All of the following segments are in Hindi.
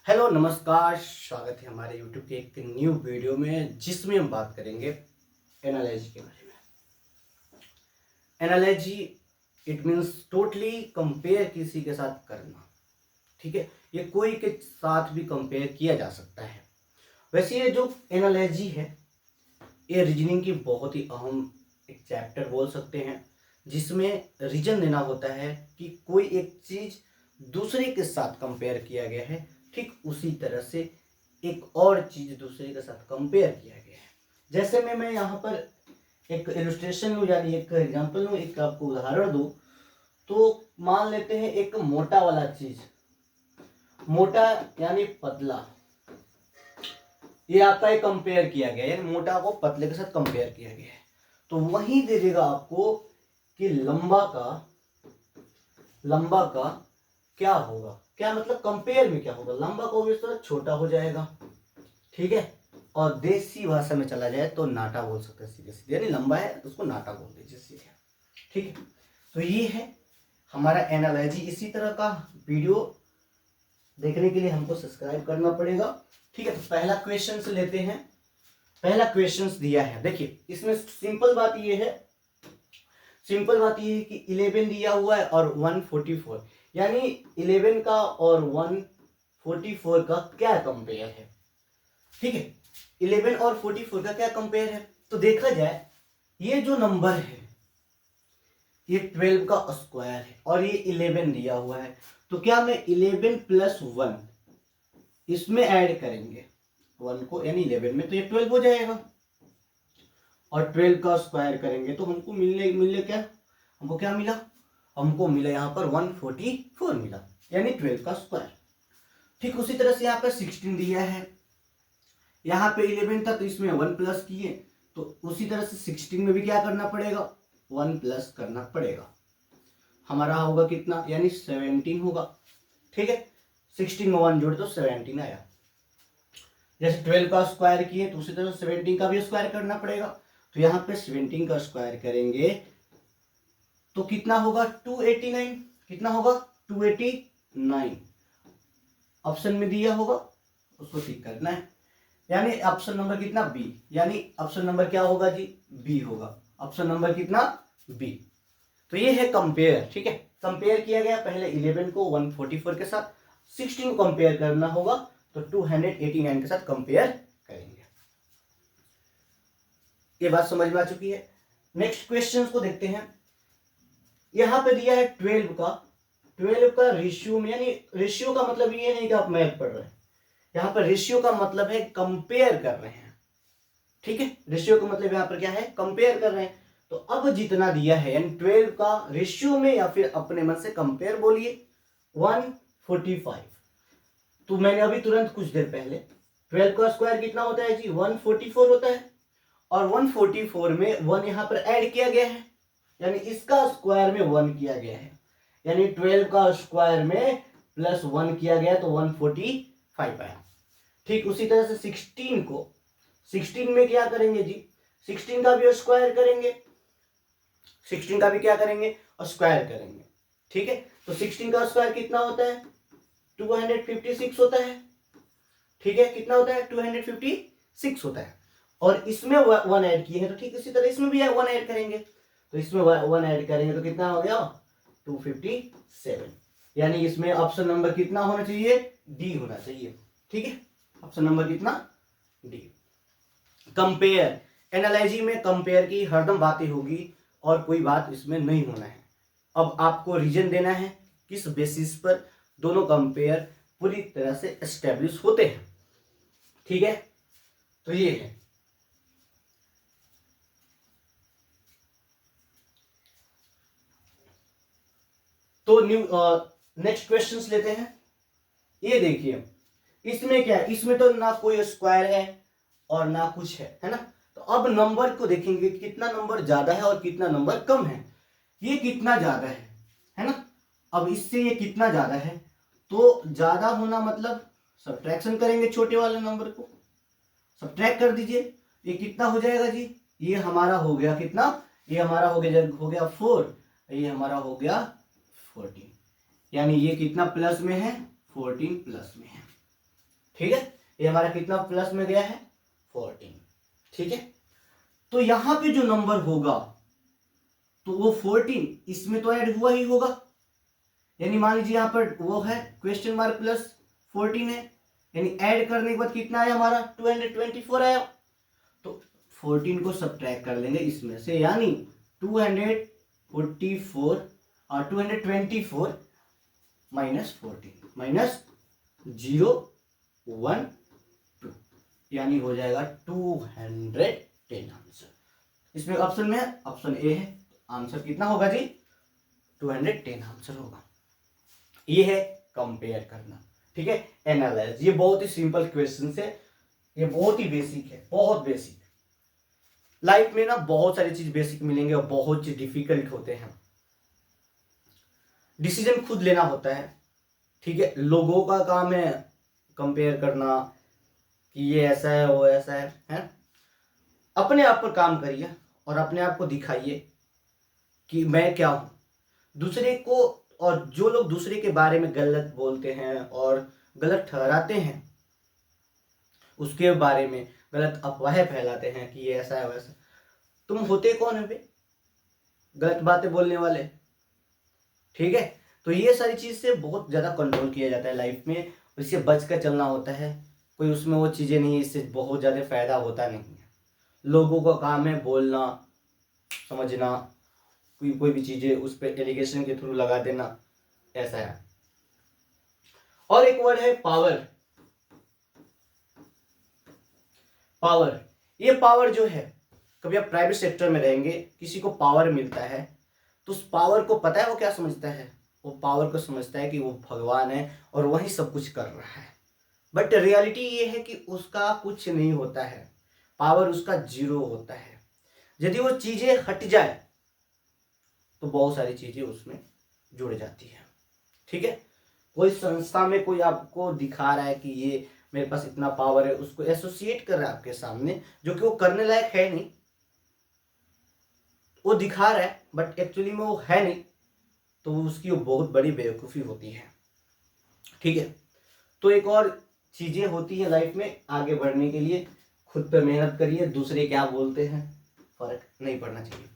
हेलो नमस्कार, स्वागत है हमारे यूट्यूब के एक न्यू वीडियो में जिसमें हम बात करेंगे एनालॉजी के बारे में। Analogy it means totally compare किसी के साथ करना। ठीक है, ये कोई के साथ भी कंपेयर किया जा सकता है। वैसे ये जो एनालॉजी है ये रीजनिंग की बहुत ही अहम एक चैप्टर बोल सकते हैं, जिसमें रीजन देना होता है कि कोई एक चीज दूसरे के साथ कंपेयर किया गया है, ठीक उसी तरह से एक और चीज दूसरे के साथ कंपेयर किया गया है। जैसे मैं यहाँ पर एक इलस्ट्रेशन लूँ, यानी एक एग्जांपल लूँ, एक आपको उदाहरण दूँ, तो मान लेते हैं एक मोटा वाला चीज, मोटा यानी पतला, ये आपका एक कंपेयर किया गया है, मोटा को पतले के साथ कंपेयर किया गया है। तो वही दे देगा आपको कि लंबा का क्या होगा, क्या मतलब कंपेयर में क्या होगा। लंबा को भी इस तरह छोटा हो जाएगा, ठीक है। और देसी भाषा में चला जाए तो नाटा बोल सकते हैं सीधे सीधे, यानी लंबा है उसको नाटा बोल दीजिए सीधे, ठीक है। तो ये है हमारा एनालॉजी। इसी तरह का वीडियो देखने के लिए हमको सब्सक्राइब करना पड़ेगा, ठीक है। तो पहला क्वेश्चन से लेते हैं। पहला क्वेश्चन दिया है, देखिए इसमें सिंपल बात ये है कि 11 दिया हुआ है और 144, यानी 11 का और 144 का क्या कंपेयर है, ठीक है। 11 और 44 का क्या कंपेयर है, तो देखा जाए ये जो नंबर है ये 12 का स्क्वायर है और ये 11 दिया हुआ है। तो क्या मैं 11 प्लस 1 इसमें ऐड करेंगे 1 को, यानी 11 में, तो ये 12 हो जाएगा। और 12 का स्क्वायर करेंगे तो हमको मिले क्या, हमको क्या मिला, हमको मिला यहाँ पर 144 मिला, यानी 12 का स्क्वायर। ठीक उसी तरह से यहाँ पे 16 दिया है, यहाँ पे 11 था तो इसमें 1 प्लस किए, तो उसी तरह से 16 में भी क्या करना पड़ेगा, 1 प्लस करना पड़ेगा। हमारा होगा कितना, यानी 17 होगा, ठीक है। 16 में 1 जोड़े तो 17 आया। जैसे 12 का स्क्वायर किए तो उसी तरह 17 का भी स्क्वायर करना पड़ेगा। तो यहाँ पे 17 का स्क्वायर करेंगे तो कितना होगा, 289। कितना होगा, 289। ऑप्शन में दिया होगा उसको ठीक करना है, यानी ऑप्शन नंबर कितना, बी, यानी ऑप्शन नंबर क्या होगा जी, बी होगा। ऑप्शन नंबर कितना, बी। तो ये है कंपेयर, ठीक है। कंपेयर किया गया पहले 11 को 144 के साथ, 16 को कंपेयर करना होगा तो 289 के साथ कंपेयर करेंगे। ये बात समझ में आ चुकी है। नेक्स्ट क्वेश्चन को देखते हैं। यहां पे दिया है 12 का रेशियो में, यानी रेशियो का मतलब ये नहीं कि आप मैथ पढ़ रहे हैं, यहां पर रेशियो का मतलब है कंपेयर कर रहे हैं, ठीक है। रेशियो का मतलब यहां पर क्या है, कंपेयर कर रहे हैं। तो अब जितना दिया है, यानी 12 का रेशियो में या फिर अपने मन से कंपेयर बोलिए 145। तो मैंने अभी तुरंत कुछ देर पहले 12 का स्क्वायर कितना होता है जी, 144 होता है, और 144 में 1 यहां पर ऐड किया गया है, यानी इसका स्क्वायर में 1 किया गया है, यानी 12 का स्क्वायर में प्लस 1 किया गया तो 145 आया। ठीक उसी तरह से 16 को 16 में क्या करेंगे जी, 16 का भी स्क्वायर करेंगे, 16 का भी क्या करेंगे, स्क्वायर करेंगे, ठीक है। तो 16 का स्क्वायर कितना होता है, 256 होता है, ठीक है। कितना होता है, 256 होता है। और इसमें 1 ऐड किए हैं तो ठीक इसी तरह इसमें भी 1 ऐड करेंगे, तो इसमें 1 ऐड करेंगे तो कितना हो गया, 257। यानी इसमें ऑप्शन नंबर कितना होना चाहिए, डी होना चाहिए, ठीक है। ऑप्शन नंबर कितना, डी। कंपेयर, एनालॉजी में कंपेयर की हरदम बातें होगी और कोई बात इसमें नहीं होना है। अब आपको रीजन देना है किस बेसिस पर दोनों कंपेयर पूरी तरह से एस्टेब्लिश होते हैं, ठीक है। तो ये है, तो नेक्स्ट क्वेश्चंस लेते हैं। ये देखिए इसमें क्या है, इसमें तो ना कोई स्क्वायर है और ना कुछ है ना। तो अब नंबर को देखेंगे कितना नंबर ज्यादा है और कितना नंबर कम है। ये कितना ज्यादा है ना। अब इससे ये कितना ज्यादा है, तो ज्यादा होना मतलब सब्ट्रैक्शन करेंगे, छोटे वाले नंबर को सब्ट्रैक्ट कर दीजिए, ये कितना हो जाएगा जी, ये हमारा हो गया कितना, ये हमारा हो गया 4, ये हमारा हो गया 14, यानी ये कितना प्लस में है, 14 प्लस में है, ठीक है, ये हमारा कितना प्लस में गया है 14। ठीक है, तो यहां पे जो नंबर होगा तो वो 14 इसमें तो ऐड हुआ ही होगा, यानी मान लीजिए यहां पर वो है क्वेश्चन मार्क प्लस 14 है, यानी ऐड करने के बाद कितना आया हमारा 224 आया। तो 14 को सब्ट्रैक्ट कर लेंगे इसमें से, यानी 244 और 224 माइनस 14 माइनस 0 1 2, यानी हो जाएगा 210 आंसर। इसमें ऑप्शन में है, ऑप्शन ए है, आंसर कितना होगा जी 210 आंसर होगा। ये है कंपेयर करना। ठीक है, एनालाइज, ये बहुत ही सिंपल क्वेश्चन है, ये बहुत ही बेसिक है, बहुत बेसिक। लाइफ में ना बहुत सारी चीज बेसिक मिलेंगे और बहुत चीज डिफिकल्ट होते हैं। डिसीजन खुद लेना होता है। ठीक है, लोगों का काम है कंपेयर करना कि ये ऐसा है वो ऐसा है? अपने आप पर काम करिए और अपने आप को दिखाइए कि मैं क्या हूं। दूसरे को, और जो लोग दूसरे के बारे में गलत बोलते हैं और गलत ठहराते हैं, उसके बारे में गलत अफवाहें फैलाते हैं कि ये ऐसा है वैसा, तुम होते कौन है बे गलत बातें बोलने वाले। ठीक है, तो ये सारी चीज से बहुत ज्यादा कंट्रोल किया जाता है लाइफ में, इससे बच कर चलना होता है। कोई उसमें वो चीजें नहीं है, इससे बहुत ज्यादा फायदा होता नहीं है। लोगों का काम है बोलना, समझना, कोई भी चीजें उस पर एलिगेशन के थ्रू लगा देना, ऐसा है। और एक वर्ड है पावर। पावर, ये पावर जो है, कभी आप प्राइवेट सेक्टर में रहेंगे, किसी को पावर मिलता है तो उस पावर को पता है वो क्या समझता है, वो पावर को समझता है कि वो भगवान है और वही सब कुछ कर रहा है। बट रियलिटी ये है कि उसका कुछ नहीं होता है, पावर उसका जीरो होता है। यदि वो चीजें हट जाए तो बहुत सारी चीजें उसमें जुड़ जाती है। ठीक है, कोई संस्था में कोई आपको दिखा रहा है कि ये मेरे पास इतना पावर है, उसको एसोसिएट कर रहा है आपके सामने, जो कि वो करने लायक है नहीं, वो दिखा रहा है बट एक्चुअली में वो है नहीं, तो उसकी वो बहुत बड़ी बेवकूफ़ी होती है। ठीक है, तो एक और चीजें होती है लाइफ में आगे बढ़ने के लिए, खुद पे मेहनत करिए, दूसरे क्या बोलते हैं फर्क नहीं पड़ना चाहिए।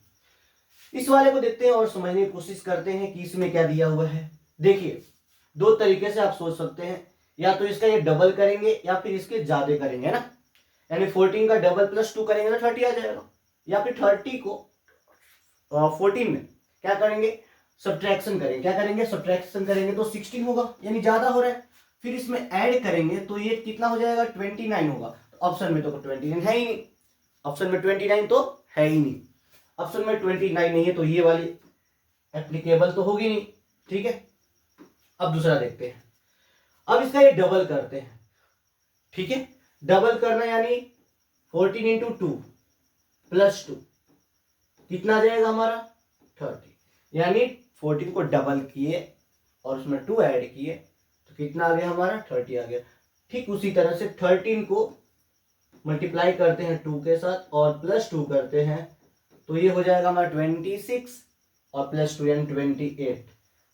इस वाले को देखते हैं और समझने की कोशिश करते हैं कि इसमें क्या दिया हुआ है। देखिए, दो तरीके से आप सोच सकते हैं, या तो इसका ये डबल करेंगे या फिर इसके ज्यादा करेंगे, है ना, यानी 14 का डबल प्लस 2 करेंगे तो 30 आ जाएगा, या फिर 30 को 14 में क्या करेंगे सब्ट्रैक्शन करेंगे, क्या करेंगे सब्ट्रैक्शन करेंगे तो 16 होगा, यानी ज्यादा हो रहा है। फिर इसमें ऐड करेंगे तो ये कितना हो जाएगा 29 होगा। ऑप्शन में तो 29 है ही नहीं, ऑप्शन में 29 तो है ही नहीं, ऑप्शन में 29 नहीं है तो ये वाली एप्लीकेबल तो होगी नहीं। ठीक है, अब दूसरा देखते हैं। अब इसका ये डबल करते हैं। ठीक है, डबल करना यानी 14 इंटू 2 प्लस 2 कितना आ जाएगा हमारा 30, यानी 14 को डबल किए और उसमें 2 ऐड किए तो कितना आ गया हमारा 30 आ गया। ठीक उसी तरह से 13 को मल्टीप्लाई करते हैं 2 के साथ और प्लस 2 करते हैं तो ये हो जाएगा हमारा 26 और प्लस 2 यानी 28।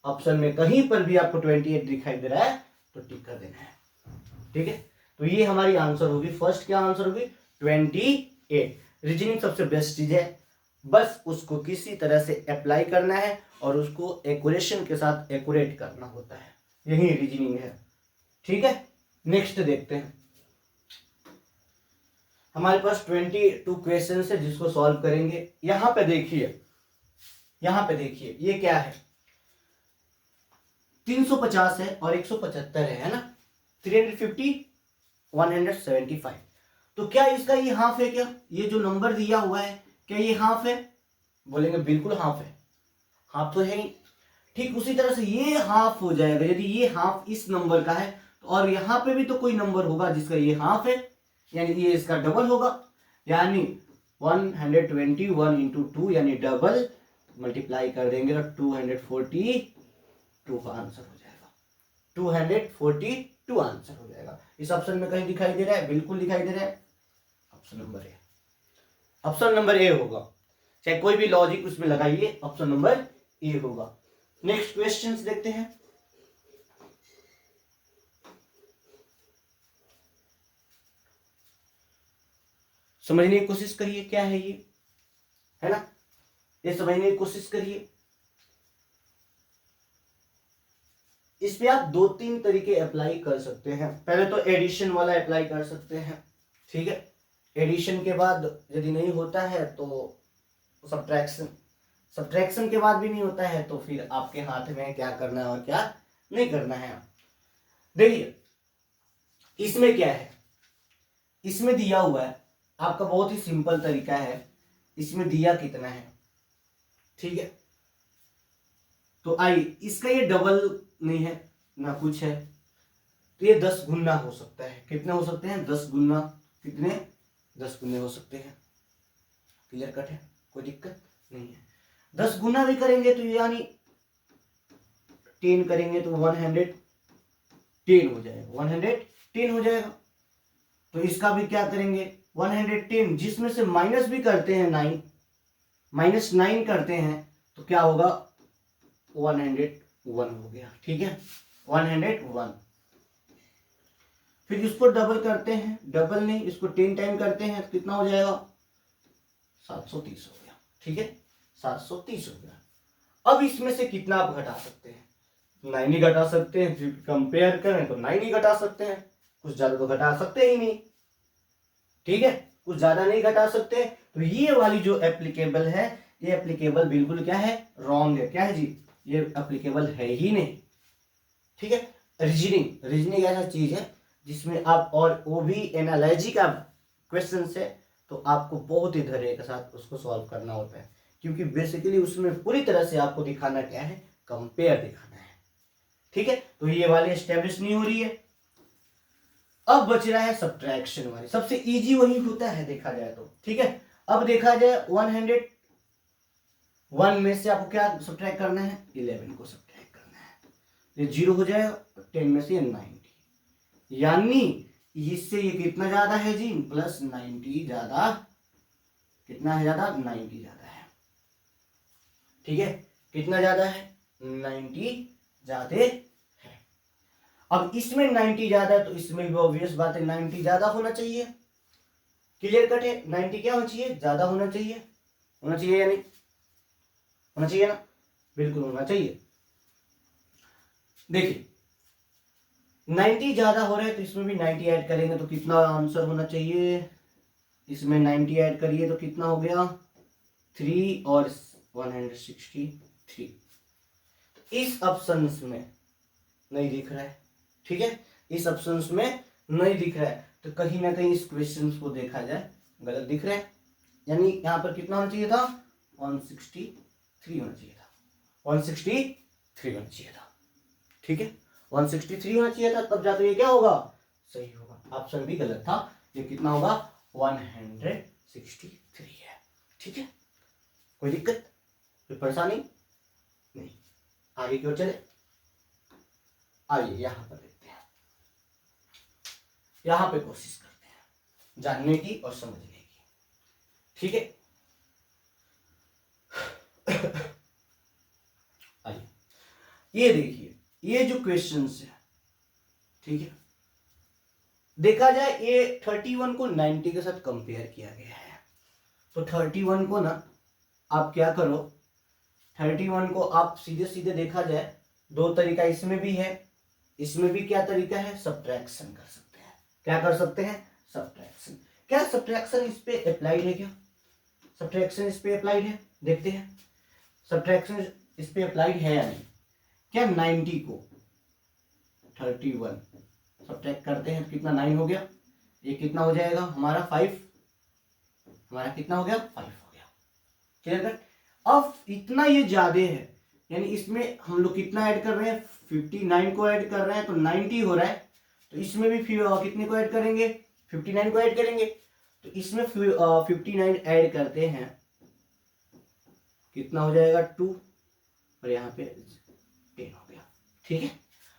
ऑप्शन में कहीं पर भी आपको 28 दिखाई दे रहा है तो टिक कर देना है। ठीक है, तो ये हमारी आंसर होगी, फर्स्ट क्या आंसर होगी 28। रीजनिंग सबसे बेस्ट चीज है, बस उसको किसी तरह से अप्लाई करना है और उसको एक्यूरेशन के साथ एक्यूरेट करना होता है, यही रीजनिंग है। ठीक है, नेक्स्ट देखते हैं। हमारे पास 22 क्वेश्चन है जिसको सॉल्व करेंगे। यहां पे देखिए, यहां पे देखिए ये क्या है 350 है और 175 है ना, 350 175। तो क्या इसका ये हाफ है क्या, ये जो नंबर दिया हुआ है क्या ये हाफ है, बोलेंगे बिल्कुल हाफ है, हाफ तो है ही। ठीक उसी तरह से ये हाफ हो जाएगा यदि ये हाफ इस नंबर का है, और यहां पे भी तो कोई नंबर होगा जिसका ये हाफ है, यानी ये इसका डबल होगा, यानी 121 इंटू 2 यानी डबल, मल्टीप्लाई कर देंगे तो 242 का आंसर हो जाएगा, 242 आंसर हो जाएगा। इस ऑप्शन में कहीं दिखाई दे रहा है, बिल्कुल दिखाई दे रहा है, option number A, option number A होगा, चाहे कोई भी लॉजिक उसमें लगाइए, ऑप्शन नंबर ए होगा। नेक्स्ट क्वेश्चंस देखते हैं। समझने की कोशिश करिए क्या है ये, है ना, ये समझने की कोशिश करिए। इस पे आप 2-3 तरीके अप्लाई कर सकते हैं। पहले तो एडिशन वाला अप्लाई कर सकते हैं, ठीक है। एडिशन के बाद यदि नहीं होता है तो सब्ट्रैक्शन, सब्ट्रैक्शन के बाद भी नहीं होता है तो फिर आपके हाथ में क्या करना है और क्या नहीं करना है। देखिए इसमें क्या है, इसमें दिया हुआ है आपका बहुत ही सिंपल तरीका है। इसमें दिया कितना है, ठीक है, तो आई इसका ये डबल नहीं है ना कुछ है, तो ये 10 गुना हो सकता है। कितने हो सकते हैं, 10 गुना, कितने, 10 गुने हो सकते हैं। क्लियर कट है, कोई दिक्कत नहीं है। 10 गुना भी करेंगे तो यानी 10 करेंगे तो 110 हो जाएगा, 110 हो जाएगा। तो इसका भी क्या करेंगे, 110, जिसमें से माइनस भी करते हैं 9, -9 करते हैं तो क्या होगा, 101 हो गया, ठीक है, 101। फिर इसको डबल करते हैं, डबल नहीं इसको 10 टाइम करते हैं तो कितना हो जाएगा, 730 हो गया, ठीक है, 730 हो गया। अब इसमें से कितना आप घटा सकते हैं, 9 ही घटा सकते हैं। फिर कंपेयर करें तो 9 ही घटा सकते हैं, कुछ ज्यादा तो घटा सकते ही नहीं, ठीक है, कुछ ज्यादा नहीं घटा सकते। तो ये वाली जो एप्लीकेबल है, ये एप्लीकेबल बिल्कुल क्या है, रॉन्ग है। क्या है जी, ये एप्लीकेबल है ही नहीं, ठीक है। रीजनिंग, रीजनिंग ऐसा चीज है जिसमें आप, और वो भी एनालॉजी का क्वेश्चन से, तो आपको बहुत ही धैर्य के साथ उसको सॉल्व करना होता है, क्योंकि बेसिकली उसमें पूरी तरह से आपको दिखाना क्या है, कंपेयर दिखाना है, ठीक है। तो ये वाली एस्टेब्लिश नहीं हो रही है। अब बच रहा है सब्ट्रैक्शन वाली, सबसे इजी वही होता है देखा जाए तो, ठीक है। अब देखा जाए 101 में से आपको क्या सब्ट्रैक्ट करना है, 11 को सब्ट्रैक्ट करना है, ये 0 हो जाएगा, 10 में से 90, यानी इससे ये कितना ज्यादा है जी, +90 ज्यादा, कितना है ज्यादा, 90 ज्यादा है, ठीक है, कितना ज्यादा है, 90 ज्यादा है। अब इसमें 90 ज्यादा है तो इसमें भी ऑब्वियस बात है 90 ज्यादा होना चाहिए। क्लियर कट है, 90 क्या होना चाहिए, ज्यादा होना चाहिए, होना चाहिए या नहीं, होना चाहिए ना, बिल्कुल होना चाहिए। देखिए 90 ज्यादा हो रहा है तो इसमें भी 90 ऐड करेंगे तो कितना आंसर होना चाहिए, इसमें 90 ऐड करिए तो कितना हो गया, 3 और 163। इस ऑप्शन में नहीं दिख रहा है, ठीक है, इस ऑप्शन में नहीं दिख रहा है, तो कहीं ना कहीं इस क्वेश्चन को देखा जाए गलत दिख रहा है। यानी यहां पर कितना होना चाहिए था, 163 होना चाहिए था, 163 होना चाहिए था, ठीक है, 163 होना चाहिए था, तब जाकर ये क्या होगा, सही होगा। ऑप्शन भी गलत था, ये कितना होगा, 163 है, ठीक है, कोई दिक्कत, कोई परेशानी नहीं। आगे क्यों चले, आइए यहां पर देखते हैं, यहां पे कोशिश करते हैं जानने की और समझने की, ठीक है। आइए ये देखिए, ये जो क्वेश्चंस है, ठीक है, देखा जाए ये 31 को 90 के साथ कंपेयर किया गया है, तो 31 को ना आप क्या करो, 31 को आप सीधे सीधे देखा जाए, दो तरीका इसमें भी है, इसमें भी क्या तरीका है, सब्ट्रैक्शन कर सकते हैं। क्या कर सकते हैं, सब्ट्रैक्शन। क्या सब्ट्रैक्शन इस पे अप्लाइड है, क्या सब्ट्रैक्शन इस पे अप्लाइड है, देखते हैं सब्ट्रैक्शन इस पे अप्लाइड है या नहीं। क्या 90 को 31 सब्ट्रैक्ट करते हैं तो कितना 9 हो गया, ये कितना हो जाएगा हमारा 5, हमारा कितना हो गया, 5 हो गया, क्लियर कट। अब इतना ये ज्यादा है, यानी इसमें हम लोग कितना ऐड कर रहे हैं, 59 को ऐड कर रहे हैं तो 90 हो रहा है, तो इसमें भी कितने को ऐड करेंगे, 59 को ऐड करेंगे, तो इसमें 59 ऐड करते हैं, कितना हो जाएगा 2, और यहाँ पे 10 हो गया, ठीक है।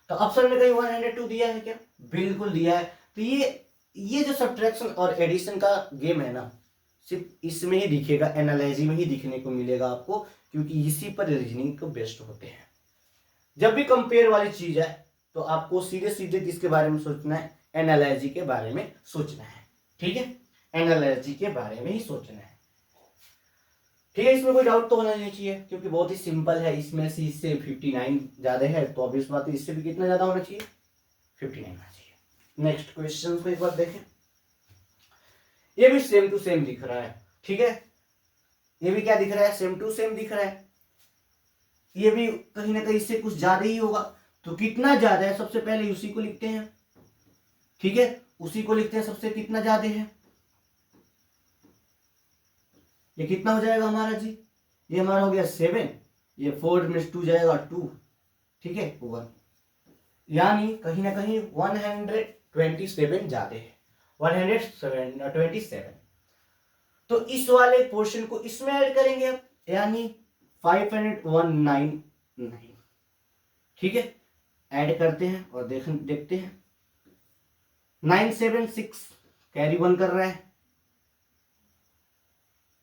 तो ऑप्शन में कहीं 102 दिया है क्या, बिल्कुल दिया है। तो ये जो सब्ट्रैक्शन और एडिशन का गेम है ना, सिर्फ इसमें ही दिखेगा, एनालॉजी में ही दिखने को मिलेगा आपको, क्योंकि इसी पर रीजनिंग को बेस्ड होते हैं। जब भी कंपेयर वाली चीज है तो आपको सीधे सीधे किसके बारे में सोचना है, एनालॉजी के बारे में सोचना है, ठीक है। एनालॉजी के बारे में ही सोचना है। ठीक है, इसमें कोई डाउट तो होना नहीं चाहिए क्योंकि बहुत ही सिंपल है। इसमें से इससे 59 ज्यादा है तो अब इस बात इससे भी कितना ज्यादा होना चाहिए, 59 होना चाहिए। नेक्स्ट क्वेश्चन को एक बार देखें। ये भी सेम टू सेम दिख रहा है, ठीक है, ये भी क्या दिख रहा है, सेम टू सेम दिख रहा है। ये भी कहीं ना कहीं इससे कुछ ज्यादा ही होगा, तो कितना ज्यादा है सबसे पहले उसी को लिखते हैं। ठीक है, उसी को लिखते हैं सबसे, कितना ज्यादा है, ये कितना हो जाएगा हमारा जी, ये हमारा हो गया 7, ये 4 में 2 जाएगा 2, ठीक है 1, यानी कहीं ना कहीं 127 ज्यादा है, 127। तो इस वाले पोर्शन को इसमें ऐड करेंगे अब, यानी 519, ठीक है, ऐड करते हैं और देखते हैं। 976 कैरी 1 कर रहा है,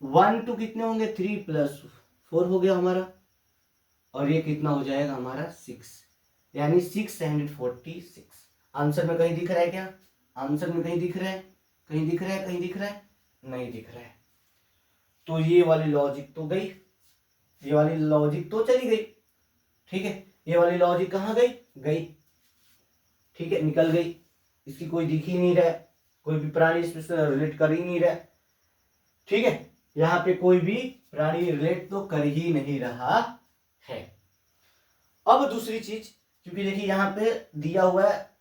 1 2 कितने होंगे, 3 + 4 हो गया हमारा, और ये कितना हो जाएगा हमारा 6, यानी 646। आंसर में कहीं दिख रहा है क्या, आंसर में कहीं दिख रहा है, कहीं दिख रहा है, कहीं दिख रहा है, नहीं दिख रहा है। तो ये वाली लॉजिक तो गई, ये वाली लॉजिक तो चली गई, ठीक है, ये वाली लॉजिक कहाँ गई, ठीक है, निकल गई, इसकी कोई दिख ही नहीं रहा है, कोई भी प्राणी इसमें रिलेट कर ही नहीं रहा है, ठीक है, यहाँ पे कोई भी प्राणी रिलेट तो कर ही नहीं रहा है। अब दूसरी चीज, क्योंकि देखिए यहाँ पे दिया हुआ है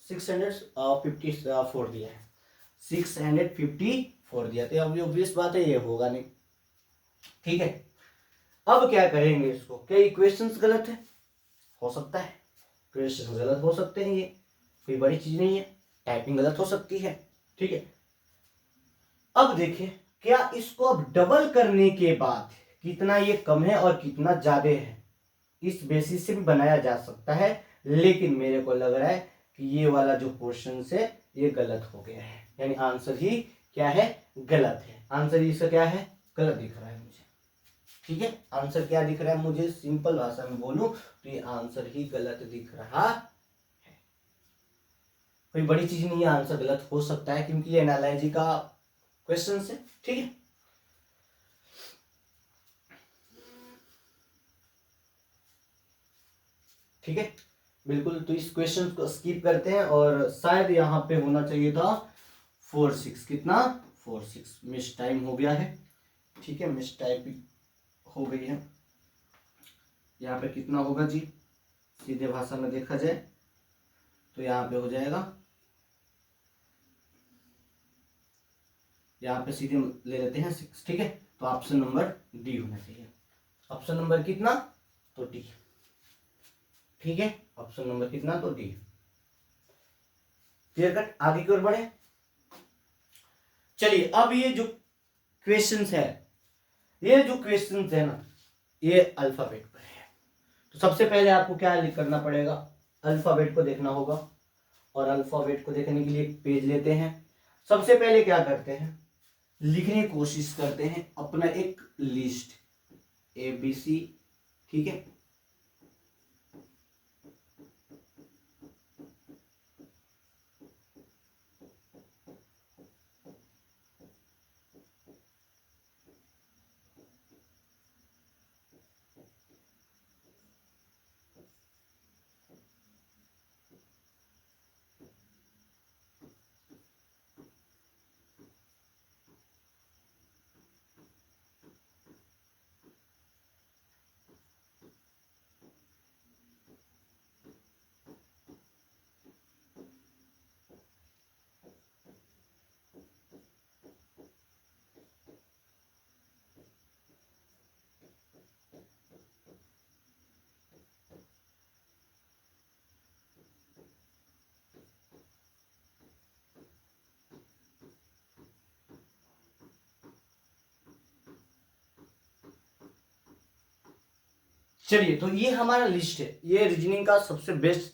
654 दिया है, 654 दिया, तो अब ऑब्वियस बात है ये होगा नहीं, ठीक है। अब क्या करेंगे इसको, क्या इक्वेशंस गलत है, हो सकता है इक्वेशंस गलत हो सकते हैं, ये कोई बड़ी चीज नहीं है, टाइपिंग गलत हो सकती है, ठीक है। अब देखिए क्या इसको अब डबल करने के बाद कितना ये कम है और कितना ज्यादा है, इस बेसिस से भी बनाया जा सकता है, लेकिन मेरे को लग रहा है कि ये वाला जो पोर्शन है ये गलत हो गया है, यानी आंसर ही क्या है, गलत है। आंसर इसका क्या है, गलत दिख रहा है मुझे, ठीक है, आंसर क्या दिख रहा है मुझे, सिंपल भाषा में बोलूं तो ये आंसर ही गलत दिख रहा है, कोई बड़ी चीज नहीं है, आंसर गलत हो सकता है क्योंकि ये एनालॉजी का क्वेश्चन है, ठीक है। ठीक है, बिल्कुल, तो इस क्वेश्चन को स्किप करते हैं, और शायद यहाँ पे होना चाहिए था 46, कितना 46, मिस टाइम हो गया है, ठीक है, मिस टाइपिंग हो गई है। यहाँ पे कितना होगा जी, सीधे भाषा में देखा जाए तो यहाँ पे हो जाएगा, यहाँ पे सीधे ले लेते हैं 6, ठीक है, तो ऑप्शन नंबर डी होना चाहिए, ऑप्शन नंबर कितना, तो डी, ठीक है, ऑप्शन नंबर कितना, तो डी। क्लियर कट, आगे की ओर बढ़े। चलिए अब ये जो क्वेश्चंस है, ये जो क्वेश्चंस है ना, ये अल्फाबेट पर है, तो सबसे पहले आपको क्या करना पड़ेगा, अल्फाबेट को देखना होगा, और अल्फाबेट को देखने के लिए एक पेज लेते हैं। सबसे पहले क्या करते हैं, लिखने की कोशिश करते हैं अपना एक लिस्ट ABC, ठीक है, चलिए, तो ये हमारा लिस्ट है, ये रीजनिंग का सबसे बेस्ट।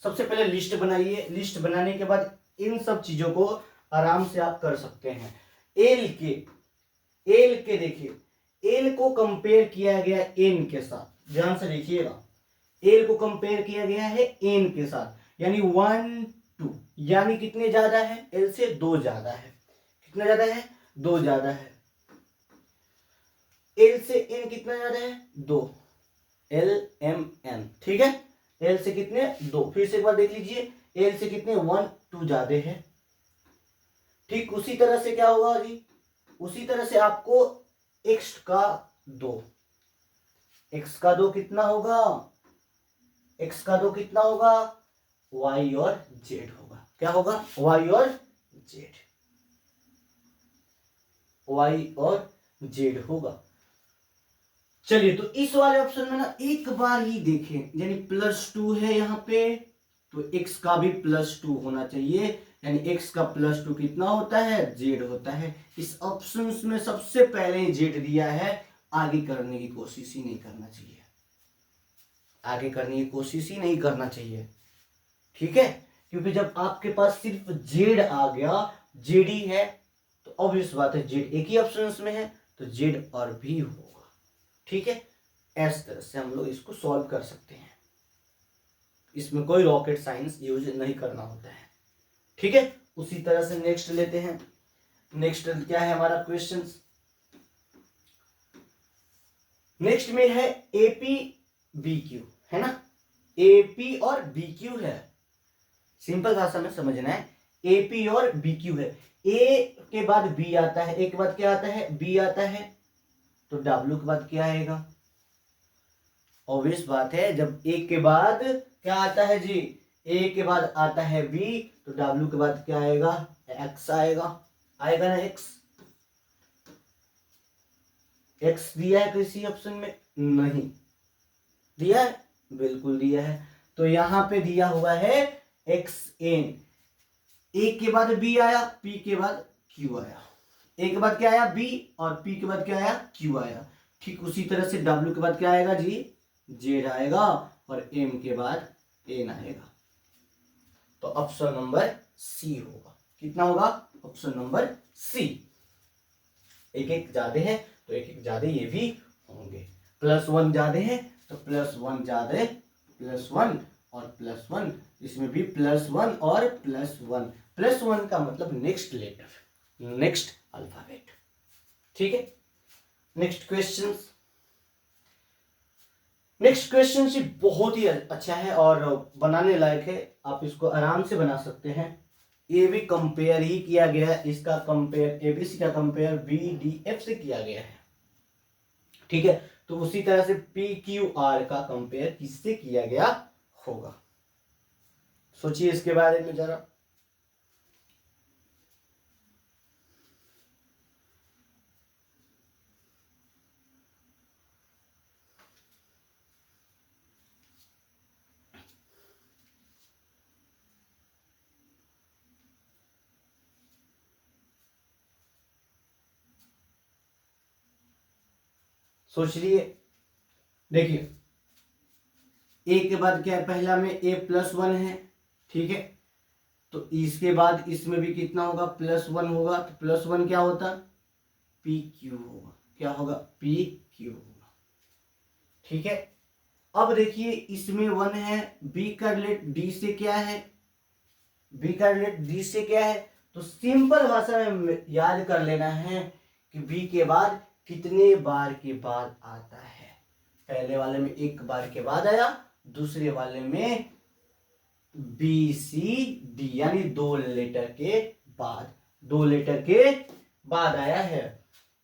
सबसे पहले लिस्ट बनाइए, लिस्ट बनाने के बाद इन सब चीजों को आराम से आप कर सकते हैं। एल के देखिए, एल को कंपेयर किया गया एन के साथ, ध्यान से देखिएगा, एल को कंपेयर किया गया है एन के साथ, यानी 1 2, यानी कितने ज्यादा है, एल से 2 ज्यादा है, कितना ज्यादा है, 2 ज्यादा है। L से N कितना ज्यादा है, 2, LMN, ठीक है। L से कितने, 2। फिर से एक बार देख लीजिए, L से कितने, 1 2 ज्यादा है। ठीक उसी तरह से क्या होगा जी, उसी तरह से आपको x का 2, x का 2 कितना होगा, x का 2 कितना होगा, y और z होगा। क्या होगा, y और z, y और z होगा। चलिए तो इस वाले ऑप्शन में ना एक बार ही देखें, यानी +2 है यहाँ पे, तो x का भी +2 होना चाहिए, यानी x का +2 कितना होता है, z होता है। इस ऑप्शन में सबसे पहले z दिया है, आगे करने की कोशिश ही नहीं करना चाहिए, आगे करने की कोशिश ही नहीं करना चाहिए, ठीक है। क्योंकि जब आपके पास सिर्फ z आ गया, z ही है, तो ऑब्वियस बात है z एक ही ऑप्शन में है, तो z और भी होगा, ठीक है। इस तरह से हम लोग इसको सॉल्व कर सकते हैं, इसमें कोई रॉकेट साइंस यूज नहीं करना होता है, ठीक है। उसी तरह से नेक्स्ट लेते हैं। नेक्स्ट क्या है हमारा क्वेश्चन, नेक्स्ट में है AP BQ, है ना, AP और BQ है, सिंपल भाषा में समझना है, AP और BQ है। A के बाद B आता है, A के बाद क्या आता है, B आता है, तो W के बाद क्या आएगा, ऑब्वियस बात है, जब A के बाद क्या आता है जी, A के बाद आता है B, तो W के बाद क्या आएगा, X आएगा, आएगा ना X। X दिया है किसी ऑप्शन में, नहीं दिया है, बिल्कुल दिया है, तो यहां पे दिया हुआ है XN। A के बाद B आया, P के बाद Q आया, A के बाद क्या आया, B, और P के बाद क्या आया, Q आया। ठीक उसी तरह से W के बाद क्या आएगा जी, Z आएगा, और M के बाद N आएगा, तो ऑप्शन नंबर C होगा। कितना होगा, ऑप्शन नंबर C। एक एक ज्यादा है तो एक एक ज्यादा ये भी होंगे, +1 ज्यादा है तो +1 ज्यादा, +1 और +1, इसमें भी +1 और +1, +1 का मतलब नेक्स्ट लेटर, नेक्स्ट अल्फाबेट, ठीक है। नेक्स्ट क्वेश्चन, नेक्स्ट क्वेश्चन से बहुत ही अच्छा है और बनाने लायक है, आप इसको आराम से बना सकते हैं। ये भी कंपेयर ही किया गया है, इसका कंपेयर ABC का कंपेयर BDF से किया गया है, ठीक है। तो उसी तरह से PQR का कंपेयर किससे किया गया होगा, सोचिए इसके बारे में जरा। सोच लिए, देखिए A के बाद क्या है, पहला में A+1 है, ठीक है, तो इसके बाद इसमें भी कितना होगा, +1 होगा, तो +1 क्या होता, PQ होगा, क्या होगा, PQ होगा, ठीक है। अब देखिए इसमें 1 है, B का रिलेट D से क्या है, B का रिलेट D से क्या है, तो सिंपल भाषा में याद कर लेना है कि B के बाद कितने बार के बाद आता है। पहले वाले में एक बार के बाद आया, दूसरे वाले में BCD यानी 2 लेटर के बाद, 2 लेटर के बाद आया है।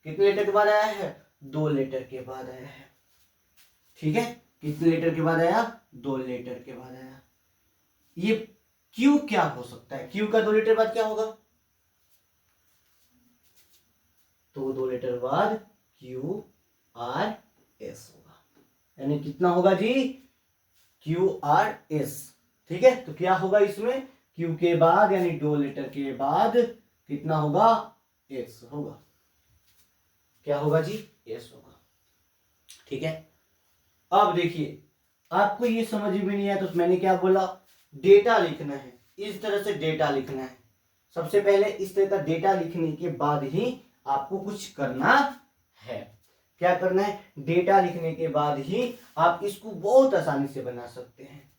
कितने लेटर के बाद आया है, 2 लेटर के बाद आया है, ठीक है। कितने लेटर के बाद आया, 2 लेटर के बाद आया। ये Q क्या हो सकता है, Q का 2 लेटर बाद क्या होगा, तो 2 लेटर बाद QRS होगा, यानी कितना होगा जी, QRS, ठीक है। तो क्या होगा इसमें, Q के बाद यानी 2 लेटर के बाद कितना होगा, S होगा, क्या होगा जी, S होगा, ठीक है। अब देखिए आपको ये समझ में नहीं आया तो मैंने क्या बोला, डेटा लिखना है, इस तरह से डेटा लिखना है। सबसे पहले इस तरह का डेटा लिखने के बाद ही आपको कुछ करना है। क्या करना है, डेटा लिखने के बाद ही आप इसको बहुत आसानी से बना सकते हैं।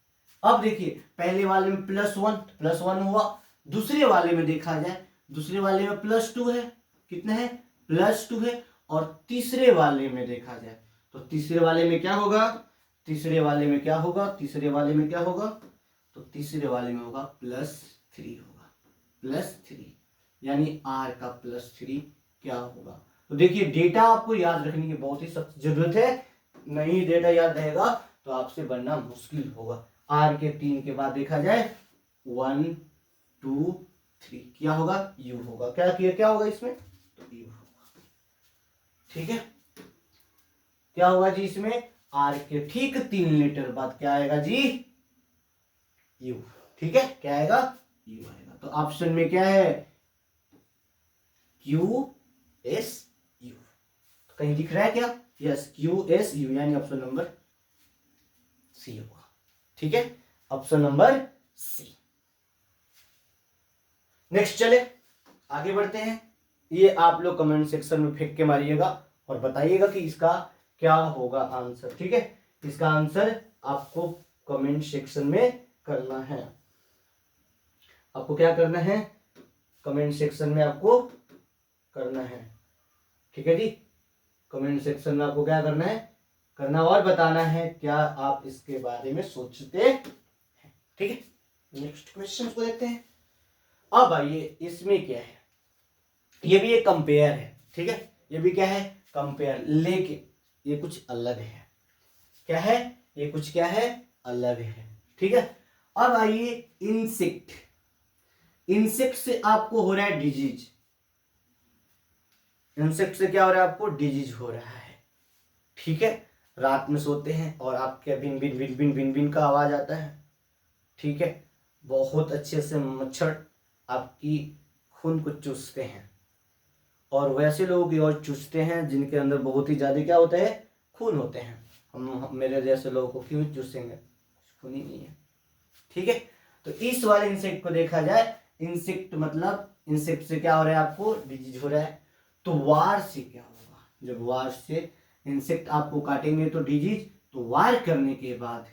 अब देखिए पहले वाले में +1 हुआ, दूसरे वाले में देखा जाए दूसरे वाले में +2 है, कितना है, +2 है। और तीसरे वाले में देखा जाए तो तीसरे वाले में क्या होगा, तीसरे वाले में क्या होगा, तीसरे वाले में क्या होगा, तो तीसरे वाले में होगा +3 होगा, +3, यानी r का +3 क्या होगा। तो देखिए डेटा आपको याद रखने की बहुत ही सख्त जरूरत है, नहीं डेटा याद रहेगा तो आपसे बनना मुश्किल होगा। r के 3 के बाद देखा जाए 1 2 3 क्या होगा, u होगा। क्या होगा इसमें, तो u होगा। ठीक है, क्या होगा जी इसमें, r के ठीक 3 लीटर बाद क्या आएगा जी, u। ठीक है, क्या आएगा, u आएगा। तो ऑप्शन में क्या है, QSU। तो कहीं दिख रहा है क्या, यस QSU, यानी ऑप्शन नंबर सी होगा। ठीक है, ऑप्शन नंबर सी। नेक्स्ट चले आगे बढ़ते हैं। ये आप लोग कमेंट सेक्शन में फेंक के मारिएगा और बताइएगा कि इसका क्या होगा आंसर। ठीक है, इसका आंसर आपको कमेंट सेक्शन में करना है। आपको क्या करना है, कमेंट सेक्शन में आपको करना है। ठीक है जी, कमेंट सेक्शन में आपको क्या करना है, करना और बताना है क्या आप इसके बारे में सोचते हैं। ठीक है, नेक्स्ट क्वेश्चन को देखते हैं। अब आइए इसमें क्या है, ये भी एक कंपेयर है। ठीक है, ये भी क्या है, कंपेयर, लेकिन ये कुछ अलग है। क्या है, ये कुछ क्या है, अलग है। ठीक है, अब आइए इंसेक्ट, इंसेक्ट से आपको हो रहा है डिजीज, इंसेक्ट से क्या हो रहा है, आपको डिजीज हो रहा है। ठीक है, रात में सोते हैं और आपके भिन भिन भिन भिन भिन भिन का आवाज आता है। ठीक है, बहुत अच्छे से मच्छर आपकी खून को चूसते हैं, और वैसे लोगों की और चूसते हैं जिनके अंदर बहुत ही ज्यादा क्या होता है, खून होते हैं। हम मेरे जैसे लोगों को क्यों चूसेंगे, खून ही नहीं है। ठीक है, तो इस वाले इंसेक्ट को देखा जाए, इंसेक्ट मतलब इंसेक्ट से क्या हो रहा है, आपको डिजीज हो रहा है। तो वार से क्या होगा, जब वार से इंसेक्ट आपको काटेंगे तो डिजीज, तो वार करने के बाद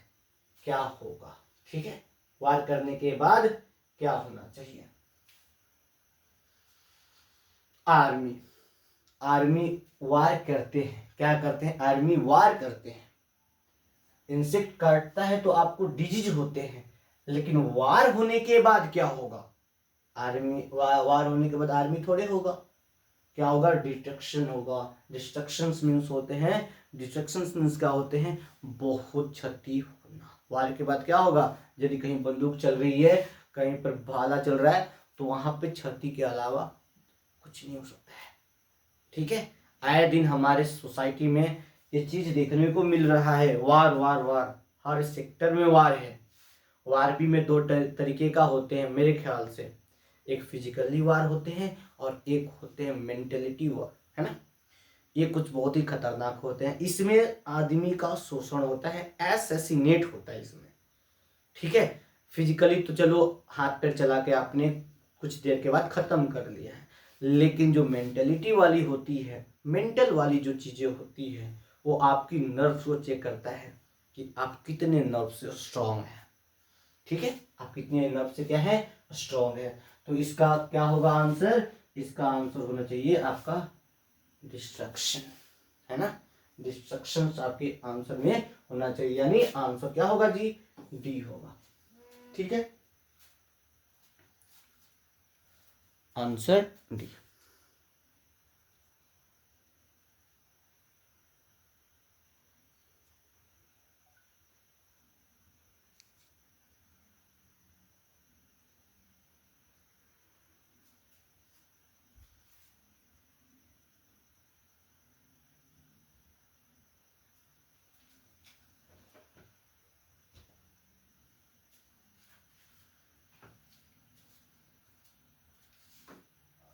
क्या होगा। ठीक है, वार करने के बाद क्या होना चाहिए, आर्मी, आर्मी वार करते हैं, क्या करते हैं, आर्मी वार करते हैं। इंसेक्ट काटता है तो आपको डिजीज होते हैं, लेकिन वार होने के बाद क्या होगा, आर्मी वार होने के बाद आर्मी थोड़े होगा, क्या होगा, डिस्ट्रक्शन होगा। डिस्ट्रक्शन मीन्स होते हैं, डिस्ट्रक्शन मीन्स क्या होते हैं, बहुत क्षति होना। वार के बाद क्या होगा, यदि कहीं बंदूक चल रही है, कहीं पर भाला चल रहा है, तो वहां पे क्षति के अलावा कुछ नहीं हो सकता है। ठीक है, आए दिन हमारे सोसाइटी में ये चीज देखने को मिल रहा है, वार वार वार, हर सेक्टर में वार है। वार भी में दो तरीके का होते हैं मेरे ख्याल से, एक फिजिकली वार होते हैं और एक होते हैं मेंटेलिटी वार, है ना। ये कुछ बहुत ही खतरनाक होते हैं, इसमें आदमी का शोषण होता है, एसेसिनेट होता है इसमें। ठीक है, फिजिकली तो चलो हाथ पैर चला के आपने कुछ देर के बाद खत्म कर लिया है, लेकिन जो मेंटेलिटी वाली होती है, मेंटल वाली जो चीजें होती है, वो आपकी नर्व्स को चेक करता है कि आप कितने नर्व से स्ट्रांग है। ठीक है, आप कितने नर्व से क्या है, स्ट्रांग है। तो इसका क्या होगा आंसर, इसका आंसर होना चाहिए आपका डिस्ट्रक्शन, है ना। डिस्ट्रक्शन आपके आंसर में होना चाहिए, यानी आंसर क्या होगा जी, डी होगा। ठीक है, आंसर डी।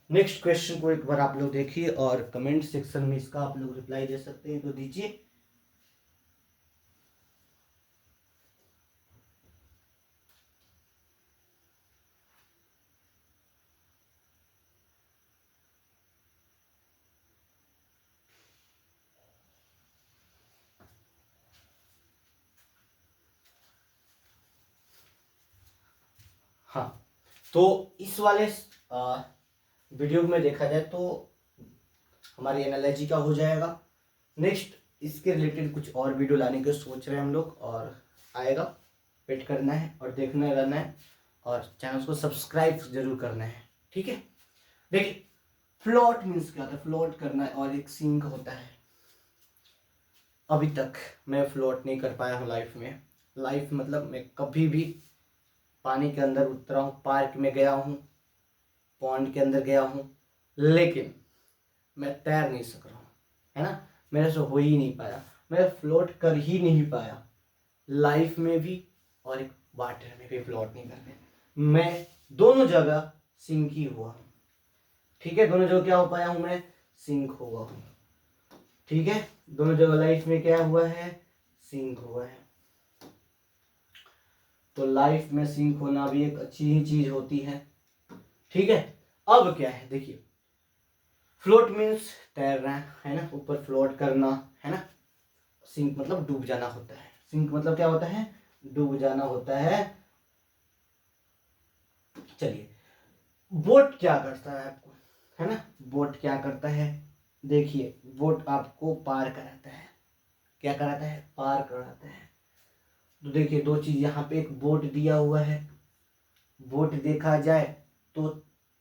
नेक्स्ट क्वेश्चन को एक बार आप लोग देखिए और कमेंट सेक्शन में इसका आप लोग रिप्लाई दे सकते हैं तो दीजिए। हाँ, तो इस वाले वीडियो में देखा जाए तो हमारी एनालॉजी का हो जाएगा। नेक्स्ट इसके रिलेटेड कुछ और वीडियो लाने के सोच रहे हैं हम लोग, और आएगा, वेट करना है और देखना रहना है, और चैनल को सब्सक्राइब जरूर करना है। ठीक है, देखिए फ्लोट मीन्स क्या होता है, फ्लोट करना है, और एक सिंक होता है। अभी तक मैं फ्लोट नहीं कर पाया हूँ लाइफ में। लाइफ मतलब मैं कभी भी पानी के अंदर उतरा हूँ, पार्क में गया हूँ, पॉन्ड के अंदर गया हूँ, लेकिन मैं तैर नहीं सक रहा हूँ, है ना, मेरे से हो ही नहीं पाया, मैं फ्लोट कर ही नहीं पाया लाइफ में भी, और एक वाटर में भी फ्लोट नहीं करने। मैं दोनों जगह सिंक ही हुआ हूँ। ठीक है, दोनों जगह क्या हो पाया हूँ मैं, सिंक हुआ हूँ। ठीक है, दोनों जगह लाइफ में क्या हुआ है, सिंक हुआ है। तो लाइफ में सिंक होना भी एक अच्छी ही चीज होती है। ठीक है, अब क्या है देखिए, फ्लोट मीन्स तैरना है ना, ऊपर फ्लोट करना है ना। सिंक मतलब डूब जाना होता है। सिंक मतलब क्या होता है, डूब जाना होता है। चलिए, बोट क्या करता है आपको, है ना, बोट क्या करता है, देखिए बोट आपको पार कराता है। क्या कराता है, पार कराता है। तो देखिए दो चीज, यहाँ पे एक बोट दिया हुआ है। बोट देखा जाए तो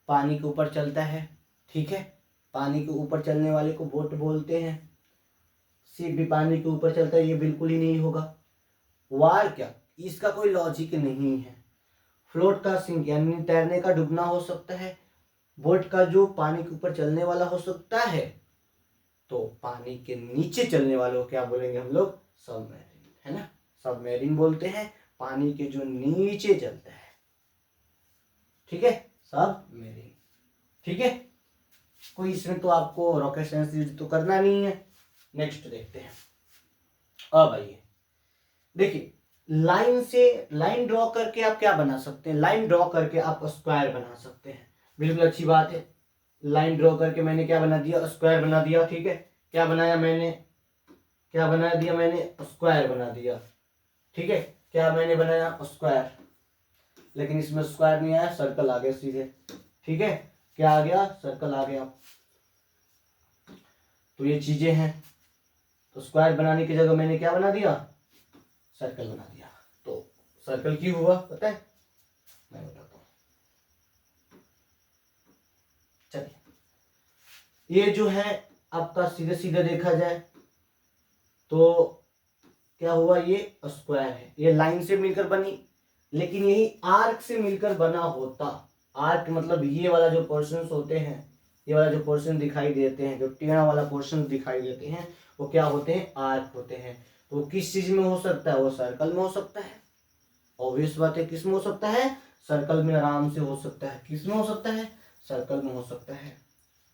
पानी के ऊपर चलता है। ठीक है, पानी के ऊपर चलने वाले को बोट बोलते हैं। शिप भी पानी के ऊपर चलता है, ये बिल्कुल ही नहीं होगा। वार क्या, इसका कोई लॉजिक नहीं है। फ्लोट का सिंक यानी तैरने का डूबना हो सकता है, बोट का जो पानी के ऊपर चलने वाला हो सकता है। तो पानी के नीचे चलने वालों को क्या बोलेंगे हम लोग, सबमरीन, है ना, सबमरीन बोलते हैं पानी के जो नीचे चलता है। ठीक है, सबमरीन। ठीक है, कोई इसमें तो आपको रॉकेट साइंस यूज तो करना नहीं है। नेक्स्ट देखते हैं। अब आइए देखिए, लाइन से लाइन ड्रॉ करके आप क्या बना सकते हैं, लाइन ड्रॉ करके आप स्क्वायर बना सकते हैं। बिल्कुल अच्छी बात है। लाइन ड्रॉ करके मैंने क्या बना दिया, स्क्वायर बना दिया। ठीक है, क्या बनाया मैंने, क्या बना दिया मैंने, स्क्वायर बना दिया। ठीक है, क्या मैंने बनाया, स्क्वायर। लेकिन इसमें स्क्वायर नहीं आया, सर्कल आ गया सीधे। ठीक है, क्या आ गया, सर्कल आ गया। तो ये चीजें हैं। तो स्क्वायर बनाने की जगह मैंने क्या बना दिया, सर्कल बना दिया। तो सर्कल क्यों हुआ पता है, मैं बताता हूं। चलिए, ये जो है आपका सीधे सीधे देखा जाए तो क्या हुआ, ये स्क्वायर है, ये लाइन से मिलकर बनी, लेकिन यही आर्क से मिलकर बना होता। आर्क मतलब ये वाला जो पोर्शन होते हैं, ये वाला जो पोर्शन दिखाई देते हैं, जो टेढ़ा वाला पोर्शन दिखाई देते हैं, वो क्या होते हैं, आर्क होते हैं। तो किस चीज में हो सकता है, वो सर्कल में हो सकता है। ऑब्वियस बात है, किस में हो सकता है, सर्कल में आराम से हो सकता है। किस में हो सकता है, सर्कल में हो सकता है।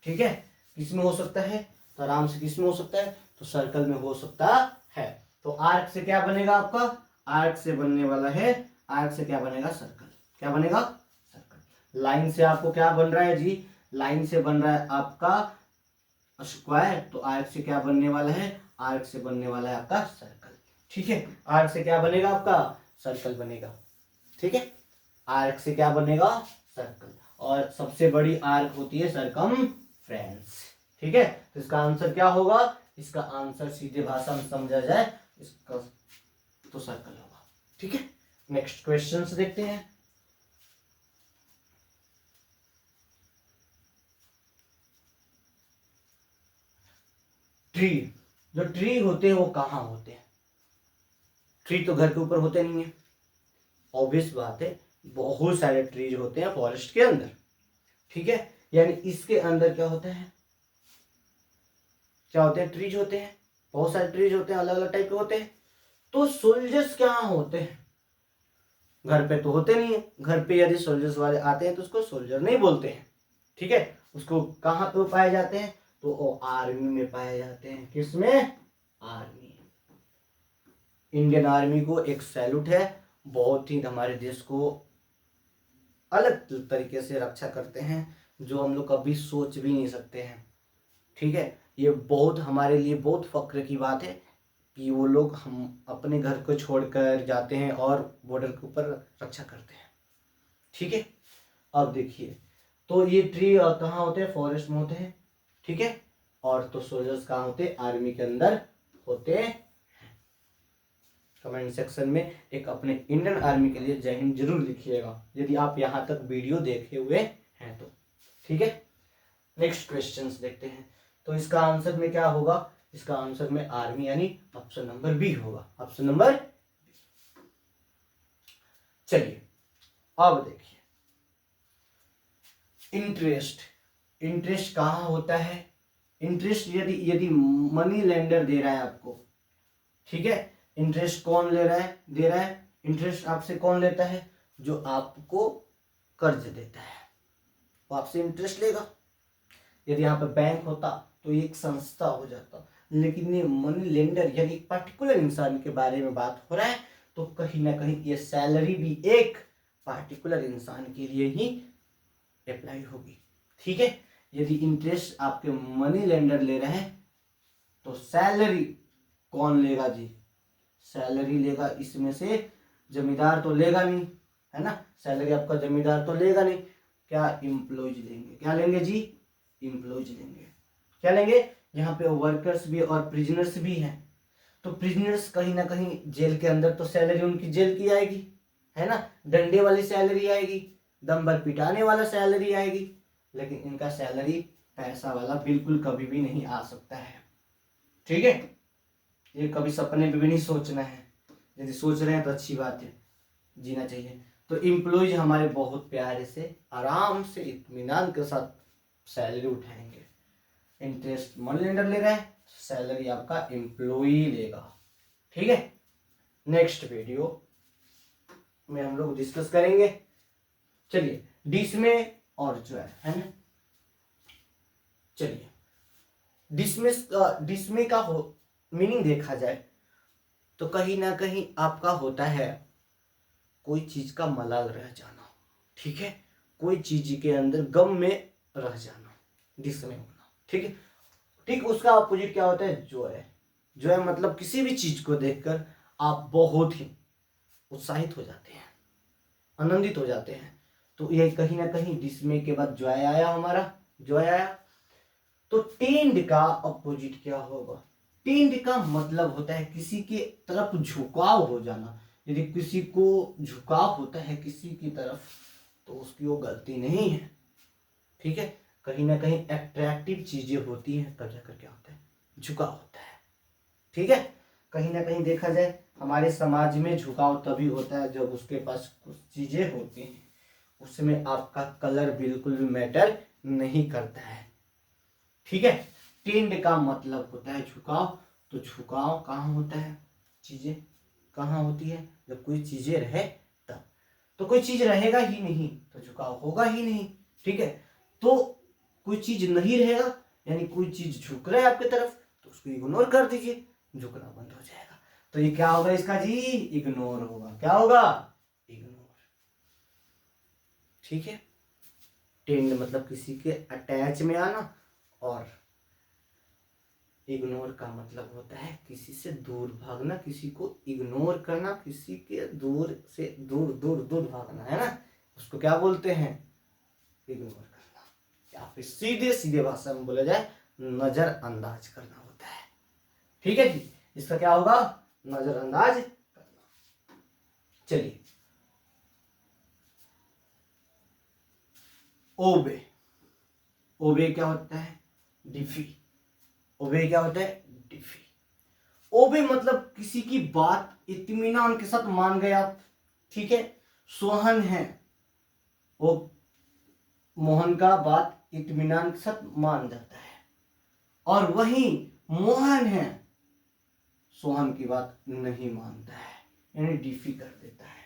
ठीक है, किस में हो सकता है, तो आराम से किस में हो सकता है, तो सर्कल में हो सकता है। तो आर्क से क्या बनेगा आपका, आर्क से बनने वाला है, आर्क से क्या बनेगा, सर्कल। क्या बनेगा, सर्कल। लाइन से आपको क्या बन रहा है जी, लाइन से बन रहा है आपका स्क्वायर, तो आर्क से क्या बनने वाला है, आर्क से बनने वाला है आपका सर्कल। ठीक है, आर्क से क्या बनेगा आपका, सर्कल बनेगा। ठीक है, आर्क से क्या बनेगा, सर्कल। और सबसे बड़ी आर्क होती है सरकमफ्रेंस। ठीक है, तो इसका आंसर क्या होगा, इसका आंसर सीधे भाषा में समझा जाए इसका तो सर्कल होगा। ठीक है, नेक्स्ट क्वेश्चन देखते हैं। ट्री, जो ट्री होते हैं वो कहाँ होते हैं, ट्री तो घर के ऊपर होते नहीं है। ऑब्वियस बात है, बहुत सारे ट्रीज होते हैं फॉरेस्ट के अंदर। ठीक है, यानी इसके अंदर क्या होता है, क्या होते हैं, ट्रीज होते हैं, बहुत सारे ट्रीज होते हैं, अलग अलग टाइप के होते हैं। तो सोल्जर्स क्या होते हैं, घर पे तो होते नहीं है। घर पे यदि सोल्जर्स वाले आते हैं तो उसको सोल्जर नहीं बोलते हैं। ठीक है, उसको कहाँ पे पाए जाते हैं, तो वो आर्मी में पाए जाते हैं। किसमें, आर्मी। इंडियन आर्मी को एक सैल्यूट है, बहुत ही हमारे देश को अलग तरीके से रक्षा करते हैं, जो हम लोग कभी सोच भी नहीं सकते हैं। ठीक है, ये बहुत हमारे लिए बहुत फक्र की बात है कि वो लोग हम अपने घर को छोड़कर जाते हैं और बॉर्डर के ऊपर रक्षा करते हैं। ठीक है, अब देखिए, तो ये ट्री कहाँ होते हैं, फॉरेस्ट में होते हैं, ठीक है। और तो सोल्जर्स कहाँ होते हैं, आर्मी के अंदर होते हैं। कमेंट सेक्शन में एक अपने इंडियन आर्मी के लिए जय हिंद जरूर लिखिएगा यदि आप यहाँ तक वीडियो देखे हुए हैं तो, ठीक है। नेक्स्ट क्वेश्चंस देखते हैं। तो इसका आंसर में क्या होगा, इसका आंसर में आर्मी यानी ऑप्शन नंबर बी होगा, ऑप्शन नंबर। चलिए अब देखिए, इंटरेस्ट, इंटरेस्ट कहाँ होता है, इंटरेस्ट यदि यदि मनी लेंडर दे रहा है आपको, ठीक है। इंटरेस्ट कौन ले रहा है, दे रहा है, इंटरेस्ट आपसे कौन लेता है, जो आपको कर्ज देता है वो आपसे इंटरेस्ट लेगा। यदि यहाँ पर बैंक होता तो ये एक संस्था हो जाता, लेकिन ये मनी लेंडर यानी पर्टिकुलर इंसान के बारे में बात हो रहा है, तो कहीं ना कहीं ये सैलरी भी एक पर्टिकुलर इंसान के लिए ही अप्लाई होगी, ठीक है। यदि इंटरेस्ट आपके मनी लेंडर ले रहे हैं तो सैलरी कौन लेगा जी, सैलरी लेगा इसमें से जमींदार तो लेगा नहीं, है ना, सैलरी आपका जमींदार तो लेगा नहीं, क्या एम्प्लॉयज लेंगे, क्या लेंगे जी, एम्प्लॉयज लेंगे। क्या लेंगे, यहाँ पे वर्कर्स भी और प्रिजनर्स भी हैं, तो प्रिजनर्स कहीं ना कहीं जेल के अंदर तो सैलरी उनकी जेल की आएगी, है ना, डंडे वाली सैलरी आएगी, दम भर पिटाने वाला सैलरी आएगी, लेकिन इनका सैलरी पैसा वाला बिल्कुल कभी भी नहीं आ सकता है, ठीक है। ये कभी सपने में भी नहीं सोचना है, यदि सोच रहे हैं तो अच्छी बात है, जीना चाहिए। तो एम्प्लॉयज हमारे बहुत प्यारे से आराम से इत्मीनान के साथ सैलरी उठाएंगे। इंटरेस्ट मनी लेंडर ले रहा है, सैलरी आपका एम्प्लॉय लेगा, ठीक है। नेक्स्ट वीडियो में हम लोग डिस्कस करेंगे। चलिए डिस्मे और जो है ना, चलिए डिस्मे का हो मीनिंग देखा जाए तो कहीं ना कहीं आपका होता है कोई चीज का मलाल रह जाना, ठीक है, कोई चीज के अंदर गम में रह जाना, डिस्मे होना, ठीक है। ठीक उसका अपोजिट क्या होता है, जॉय। जॉय मतलब किसी भी चीज को देखकर आप बहुत ही उत्साहित हो जाते हैं, आनंदित हो जाते हैं, तो ये कहीं ना कहीं डिस्मे के बाद जॉय आया, हमारा जॉय आया। तो टेंड का अपोजिट क्या होगा, टेंड का मतलब होता है किसी के तरफ झुकाव हो जाना। यदि किसी को झुकाव होता है किसी की तरफ तो उसकी वो गलती नहीं है, ठीक है। कहीं ना कहीं अट्रैक्टिव चीजें होती हैं तब जाकर क्या होता है, झुकाव होता है, ठीक है। कहीं ना कहीं देखा जाए हमारे समाज में झुकाव तभी होता है जब उसके पास कुछ चीजें होती हैं, उसमें आपका कलर बिल्कुल भी मैटर नहीं करता है, ठीक है। टेंड का मतलब होता है झुकाव, तो झुकाव कहाँ होता है, चीजें कहाँ होती है, जब कोई चीजें रहे तब, तो कोई चीज रहेगा ही नहीं तो झुकाव होगा ही नहीं, ठीक है। तो कोई चीज नहीं रहेगा यानी कोई चीज झुक रहा है आपकी तरफ तो उसको इग्नोर कर दीजिए, झुकना बंद हो जाएगा। तो ये क्या होगा इसका जी, इग्नोर होगा, क्या होगा, इग्नोर, ठीक है। टेंड मतलब किसी के अटैच में आना, और इग्नोर का मतलब होता है किसी से दूर भागना, किसी को इग्नोर करना, किसी के दूर से दूर दूर दूर भागना, है ना, उसको क्या बोलते हैं, इग्नोर करना, या फिर सीधे सीधे भाषा में बोला जाए नजरअंदाज करना होता है, ठीक है जी। इसका क्या होगा, नजरअंदाज करना। चलिए ओबे, ओबे क्या होता है, डिफी, ओबे क्या होता है, डिफी। ओबे मतलब किसी की बात इत्मीनान के साथ मान गए आप, ठीक है। सोहन है वो मोहन का बात इत्मीनान के साथ मान जाता है, और वही मोहन है सोहन की बात नहीं मानता है, यानी डिफी कर देता है,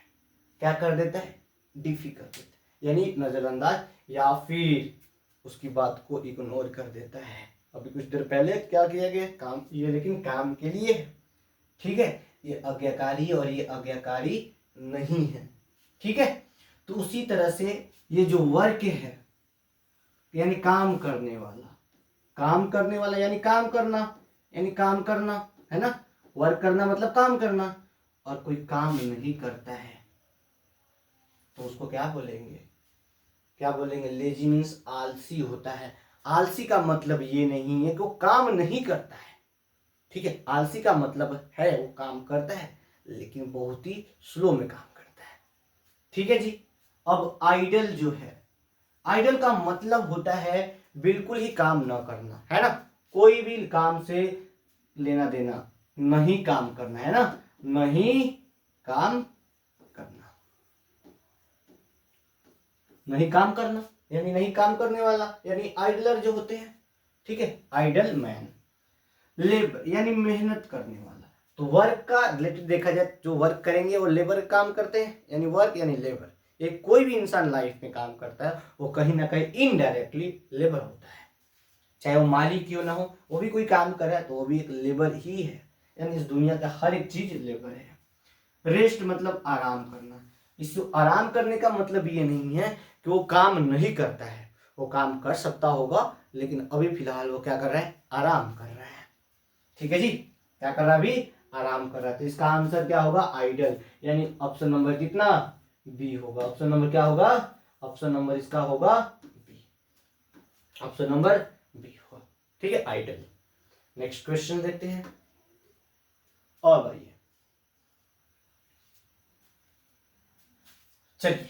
क्या कर देता है, डिफी कर देता है, यानी नजरअंदाज या फिर उसकी बात को इग्नोर कर देता है। अभी कुछ देर पहले क्या किया गया काम, ये लेकिन काम के लिए है, ठीक है, ये आज्ञाकारी और ये आज्ञाकारी नहीं है, ठीक है। तो उसी तरह से ये जो वर्क है यानी काम करने वाला, काम करने वाला यानी काम करना, यानी काम करना, है ना, वर्क करना मतलब काम करना, और कोई काम नहीं करता है तो उसको क्या बोलेंगे, क्या बोलेंगे, लेजी मीन्स आलसी होता है। आलसी का मतलब ये नहीं है कि वो काम नहीं करता है, ठीक है, आलसी का मतलब है वो काम करता है लेकिन बहुत ही स्लो में काम करता है, ठीक है जी। अब आइडल जो है, आइडल का मतलब होता है बिल्कुल ही काम न करना, है ना, कोई भी काम से लेना देना नहीं, काम करना, है ना, नहीं काम करना, नहीं काम करना यानी नहीं काम करने वाला, यानी आइडलर जो होते हैं, ठीक है, आइडल मैन। लेबर यानी मेहनत करने वाला, तो वर्क का रिलेटेड देखा जाए, जो वर्क करेंगे वो लेबर काम करते हैं, यानी वर्क यानी लेबर। ये कोई भी इंसान लाइफ में काम करता है वो कहीं ना कहीं इनडायरेक्टली लेबर होता है, चाहे वो मालिक क्यों ना हो, वो भी कोई काम कर रहा है तो वो भी एक लेबर ही है, यानी इस दुनिया का हर एक चीज लेबर है। रेस्ट मतलब आराम करना, इस आराम करने का मतलब ये नहीं है कि वो काम नहीं करता है, वो काम कर सकता होगा लेकिन अभी फिलहाल वो क्या कर रहा है, आराम कर रहा है, ठीक है जी, क्या कर रहा है, अभी आराम कर रहा है। तो इसका आंसर क्या होगा, आइडल, यानी ऑप्शन नंबर कितना, बी होगा। ऑप्शन नंबर क्या होगा, ऑप्शन नंबर इसका होगा बी, ऑप्शन नंबर बी होगा, ठीक है, आइडल। नेक्स्ट क्वेश्चन देखते हैं। और भाई चलिए,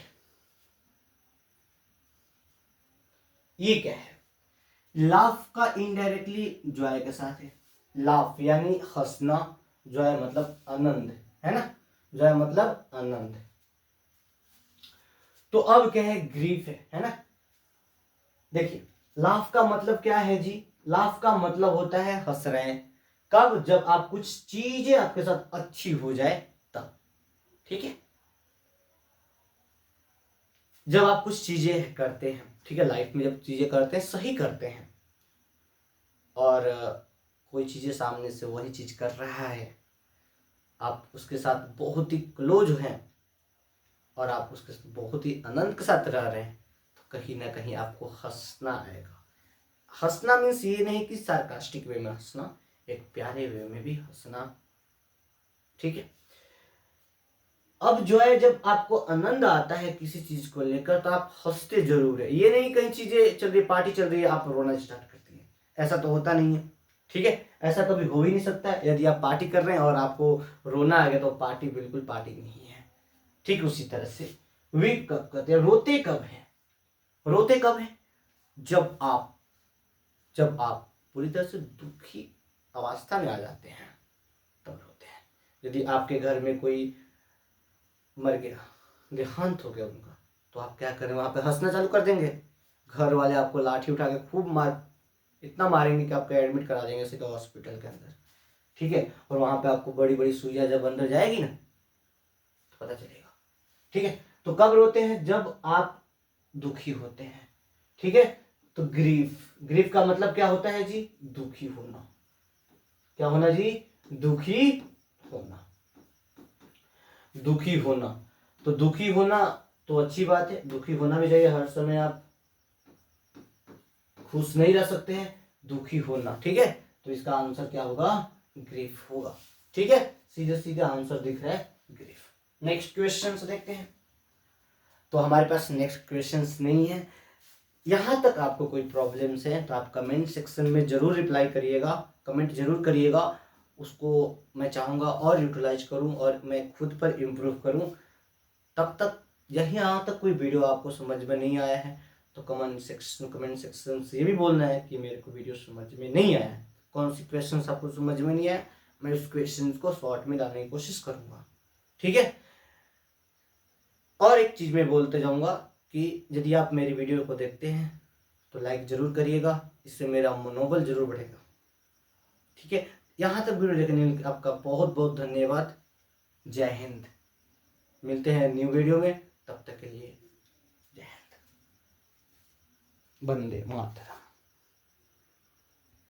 ये क्या है, लाफ का इनडायरेक्टली जॉय के साथ है, लाफ यानी हंसना, जॉय मतलब आनंद, है ना, जॉय मतलब आनंद। तो अब क्या है, ग्रीफ है ना। देखिए लाफ का मतलब क्या है जी, लाफ का मतलब होता है हंस रहे हैं, कब, जब आप कुछ चीजें आपके साथ अच्छी हो जाए तब, ठीक है, जब आप कुछ चीजें करते हैं, ठीक है, लाइफ में जब चीजें करते हैं सही करते हैं और कोई चीजें सामने से वही चीज कर रहा है, आप उसके साथ बहुत ही क्लोज हैं और आप उसके साथ बहुत ही आनंद के साथ रह रहे हैं, तो कहीं ना कहीं आपको हंसना आएगा। हंसना मीन्स ये नहीं कि सार्कास्टिक वे में हंसना, एक प्यारे वे में भी हंसना, ठीक है। अब जो है जब आपको आनंद आता है किसी चीज को लेकर तो आप हंसते जरूर है, ये नहीं कहीं चीजें चल रही, पार्टी चल रही है आप रोना स्टार्ट करती है, ऐसा तो होता नहीं है, ठीक है, ऐसा कभी हो ही नहीं सकता है। यदि आप पार्टी कर रहे हैं और आपको रोना आ गया तो पार्टी बिल्कुल पार्टी नहीं है, ठीक उसी तरह से वीक कब कहते हैं, रोते कब है, रोते कब है, जब आप पूरी तरह से दुखी अवस्था में आ जाते हैं तब रोते हैं। यदि आपके घर में कोई मर गया, देहांत हो गया उनका, तो आप क्या करें, वहां पे हंसना चालू कर देंगे, घर वाले आपको लाठी उठा के खूब मार, इतना मारेंगे कि आपको एडमिट करा देंगे सीधा हॉस्पिटल के अंदर, ठीक है, और वहां पे आपको बड़ी बड़ी सुइयां जब अंदर जाएगी ना तो पता चलेगा, ठीक है। तो कब रोते हैं, जब आप दुखी होते हैं, ठीक है। तो ग्रीफ, ग्रीफ का मतलब क्या होता है जी, दुखी होना, क्या होना जी, दुखी होना, दुखी होना। तो दुखी होना तो अच्छी बात है, दुखी होना भी चाहिए, हर समय आप खुश नहीं रह सकते हैं, दुखी होना, ठीक है। तो इसका आंसर क्या होगा, ग्रीफ होगा, ठीक है, सीधे सीधे आंसर दिख रहा है ग्रीफ। नेक्स्ट क्वेश्चन देखते हैं। तो हमारे पास नेक्स्ट क्वेश्चन नहीं है, यहां तक आपको कोई प्रॉब्लम्स है तो आप कमेंट सेक्शन में जरूर रिप्लाई करिएगा, कमेंट जरूर करिएगा, उसको मैं चाहूँगा और यूटिलाइज करूँ और मैं खुद पर इम्प्रूव करूँ। तब तक यही यहाँ तक कोई वीडियो आपको समझ में नहीं आया है तो कमेंट सेक्शन से ये भी बोलना है कि मेरे को वीडियो समझ में नहीं आया है, कौन सी क्वेश्चन आपको समझ में नहीं आया, मैं उस क्वेश्चन को शॉर्ट में लाने की कोशिश करूँगा, ठीक है। और एक चीज़ मैं बोलते जाऊँगा कि यदि आप मेरी वीडियो को देखते हैं तो लाइक ज़रूर करिएगा, इससे मेरा मनोबल जरूर बढ़ेगा, ठीक है। यहाँ तक वीडियो देखने के लिए आपका बहुत बहुत धन्यवाद, जय हिंद। मिलते हैं न्यू वीडियो में, तब तक के लिए जय हिंद, वंदे मातरम।